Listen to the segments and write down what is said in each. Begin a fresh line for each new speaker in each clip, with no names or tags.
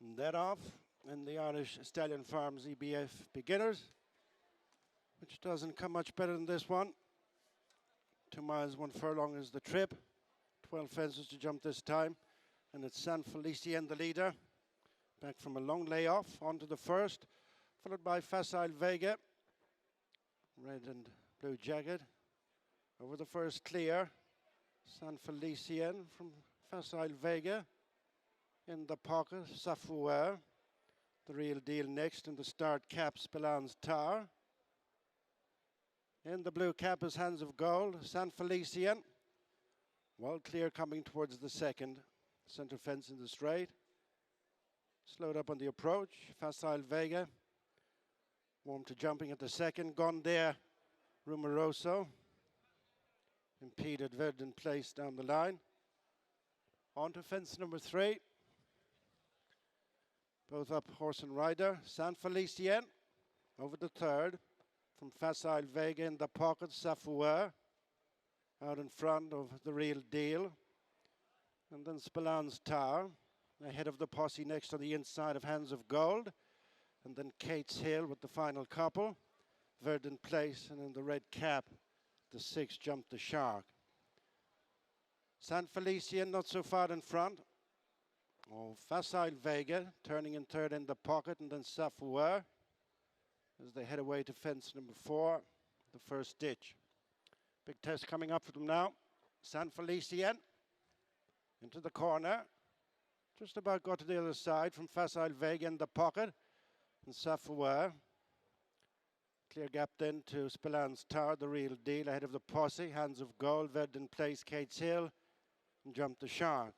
And that off in the Irish Stallion Farms EBF Beginners, which doesn't come much better than this one. 2 miles, 1 furlong is the trip. 12 fences to jump this time. And it's Felicien, the leader. Back from a long layoff onto the first, followed by Facile Vega. Red and blue jacket. Over the first clear. Felicien from Facile Vega. In the pocket, Safoua. The real deal next in the start cap, Spillans Tar. In the blue cap is Hands of Gold, Felicien. Well clear coming towards the second. Center fence in the straight. Slowed up on the approach, Facile Vega. Warm to jumping at the second. Gone there, Rumoroso. Impeded Verdant Place down the line. On to fence number 3. Both up horse and rider. Felicien over the third. From Facile Vega in the pocket, Safoua. Out in front of the real deal. And then Spillans Tar. Ahead of the posse next on the inside of Hands of Gold. And then Kate's Hill with the final couple. Verdant Place, and in the red cap, the 6 Jumped the Shark. Felicien not so far in front. Oh, Facile Vega turning in third in the pocket, and then Safoua as they head away to fence number 4, the first ditch. Big test coming up for them now. Felicien into the corner. Just about got to the other side from Facile Vega in the pocket. And Safoua. Clear gap then to Spillans Tar, the real deal, ahead of the posse. Hands of Gold, Verdant Place, Kate's Hill, and Jumped the Shark.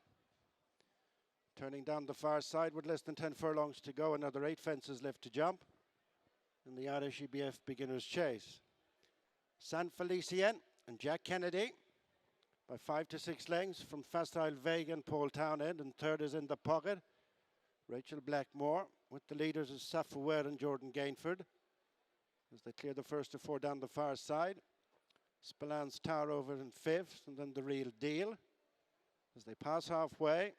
Turning down the far side with less than 10 furlongs to go. Another 8 fences left to jump in the Irish EBF Beginners Chase. Felicien and Jack Kennedy by 5 to 6 lengths from Facile Vega and Paul Townend, and third is in the pocket. Rachael Blackmore with the leaders is Safoua and Jordan Gainford as they clear the first of 4 down the far side. Spillans Tar over in 5th, and then the real deal. As they pass halfway,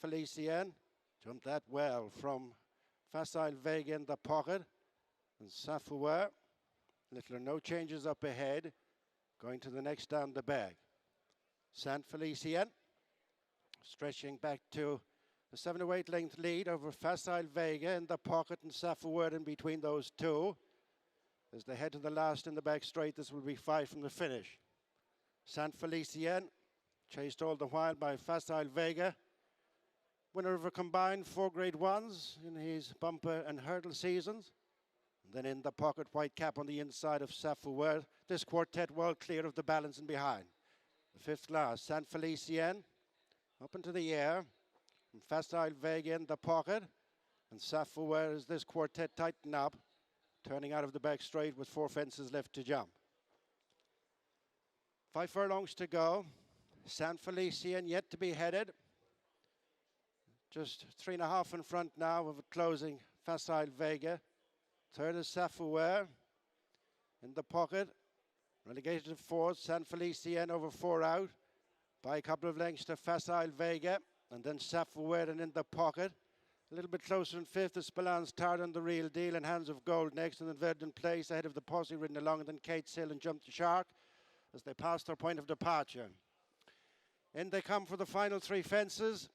Felicien jumped that well from Facile Vega in the pocket. And Safoua, little or no changes up ahead, going to the next down the bag. Felicien stretching back to a 7 to 8 length lead over Facile Vega in the pocket, and Safoua in between those two. As they head to the last in the back straight, this will be 5 from the finish. Felicien chased all the while by Facile Vega. Winner of a combined 4 Grade 1s in his bumper and hurdle seasons. And then in the pocket, white cap on the inside of Safoua. This quartet well clear of the balance and behind. The 5th last, Felicien up into the air. From Facile Vega in the pocket. And Safoua as this quartet tighten up. Turning out of the back straight with 4 fences left to jump. 5 furlongs to go. Felicien yet to be headed. Just 3.5 in front now of a closing Facile Vega. Third is Safoua in the pocket. Relegated to 4th, Felicien over 4 out. By a couple of lengths to Facile Vega. And then Safoua in the pocket. A little bit closer in 5th is Spillans Tar and the real deal, and Hands of Gold next, and then Verdant Place ahead of the posse ridden along, and then Kate's Hill and Jumped the Shark as they pass their point of departure. In they come for the final 3 fences,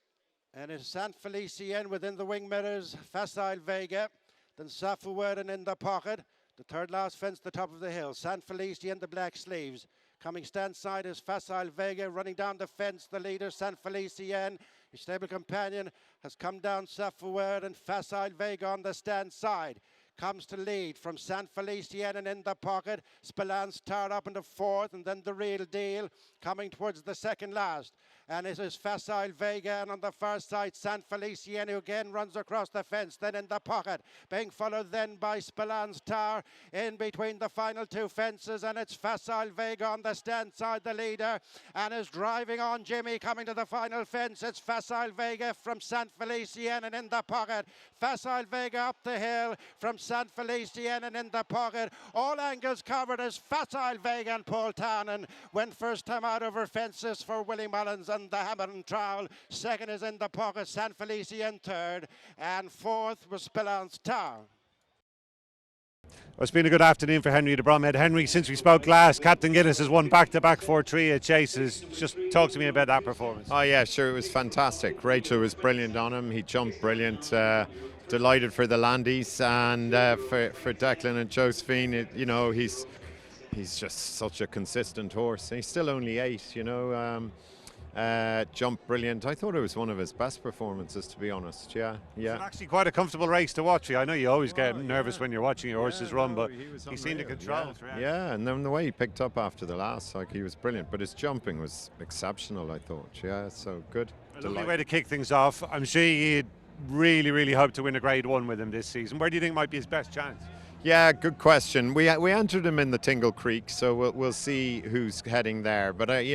and it's Felicien within the wing mirrors, Facile Vega, then Safoua in the pocket. The third last fence, the top of the hill. Felicien, the black sleeves. Coming stand side is Facile Vega, running down the fence. The leader, Felicien. His stable companion has come down, Safoua, and Facile Vega on the stand side. Comes to lead from Felicien, and in the pocket, Spillans Tar up into 4th, and then the real deal coming towards the second last. And it is Facile Vega, and on the far side, Felicien, who again runs across the fence, then in the pocket, being followed then by Spillans Tar in between the final 2 fences, and it's Facile Vega on the stand side, the leader, and is driving on Jimmy coming to the final fence. It's Facile Vega from Felicien, and in the pocket, Facile Vega up the hill from San Felicien and Inthepocket. All angles covered as Facile Vega and Paul Townend went first time out over fences for Willie Mullins and the Hammer and Trowel. Second is Inthepocket, San Felicien third, and fourth was Spillon's Town.
Well, it's been a good afternoon for Henry the Bromhead. Henry, since we spoke last, Captain Guinness has won back-to-back 4-3 at Chases. Just talk to me about that performance.
Oh yeah, sure, it was fantastic. Rachael was brilliant on him. He jumped brilliant. Delighted for the Landies and for Declan and Josephine. He's just such a consistent horse. He's still only 8, jumped brilliant. I thought it was one of his best performances, to be honest. Yeah.
It's actually quite a comfortable race to watch. I know you always get nervous when you're watching your horses run, but he seemed to control it.
Yeah, and then the way he picked up after the last, he was brilliant. But his jumping was exceptional, I thought. Yeah, so good.
A lovely way to kick things off. I'm sure you'd really hope to win a Grade 1 with him this season. Where do you think might be his best chance?
Yeah, good question. We entered him in the Tingle Creek, so we'll see who's heading there. But he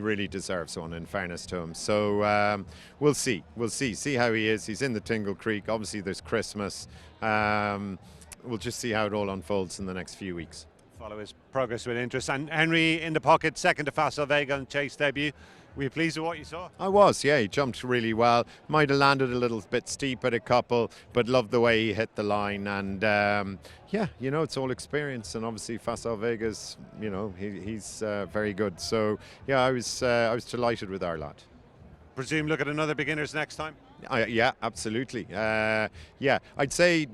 really deserves one, in fairness to him. So we'll see how he is. He's in the Tingle Creek. Obviously, there's Christmas. We'll just see how it all unfolds in the next few weeks.
Follow his progress with interest. And Henry Inthepocket, second to Facile Vega on Chase debut. Were you pleased with what you saw?
I was, yeah. He jumped really well. Might have landed a little bit steep at a couple, but loved the way he hit the line. And it's all experience. And obviously, Facile Vega's, he's very good. So yeah, I was delighted with our lad.
Presume look at another beginners next time.
Yeah, absolutely. I'd say.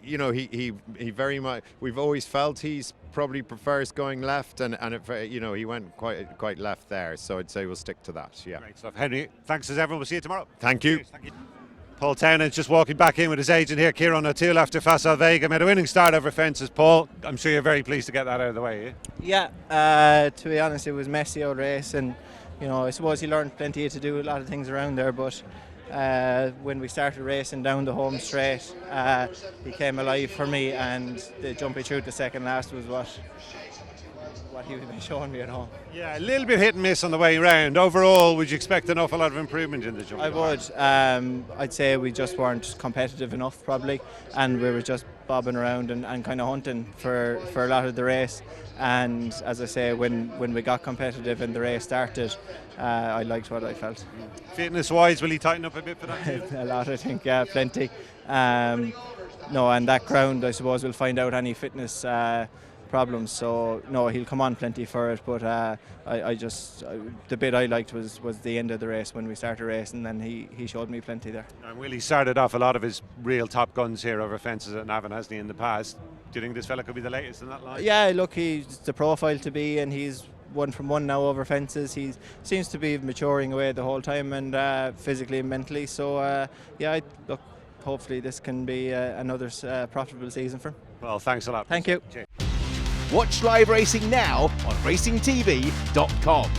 He very much. We've always felt he's probably prefers going left, and he went quite left there. So I'd say we'll stick to that. Yeah.
Great stuff, Henry. Thanks as everyone. We'll see you tomorrow.
Thank you.
Cheers, thank you. Paul Townend just walking back in with his agent here, Kieran O'Toole, after Facile Vega made a winning start over fences. Paul, I'm sure you're very pleased to get that out of the way.
Yeah. To be honest, it was messy old race, and I suppose he learned plenty to do a lot of things around there, but. When we started racing down the home straight, he came alive for me, and the jumping through the second last was what he was showing me at home.
Yeah, a little bit hit and miss on the way round. Overall, would you expect an awful lot of improvement in the jumping?
I would. I'd say we just weren't competitive enough probably, and we were just bobbing around and kind of hunting for a lot of the race. And as I say, when we got competitive and the race started, I liked what I felt.
Fitness-wise, will he tighten up a bit for that?
A lot, I think, yeah, plenty. And that ground, I suppose, we'll find out any fitness problems. So no, he'll come on plenty for it. But the bit I liked was the end of the race when we started racing, and he showed me plenty there.
And Willie started off a lot of his real top guns here over fences at Navan, hasn't he, in the past? Do you think this fella could be the latest in that line?
Yeah, look, he's the profile to be, and he's 1 from 1 now over fences. He seems to be maturing away the whole time, and physically and mentally. So look, hopefully this can be another profitable season for him.
Well, thanks a lot.
Thank you.
Watch live racing now on racingtv.com.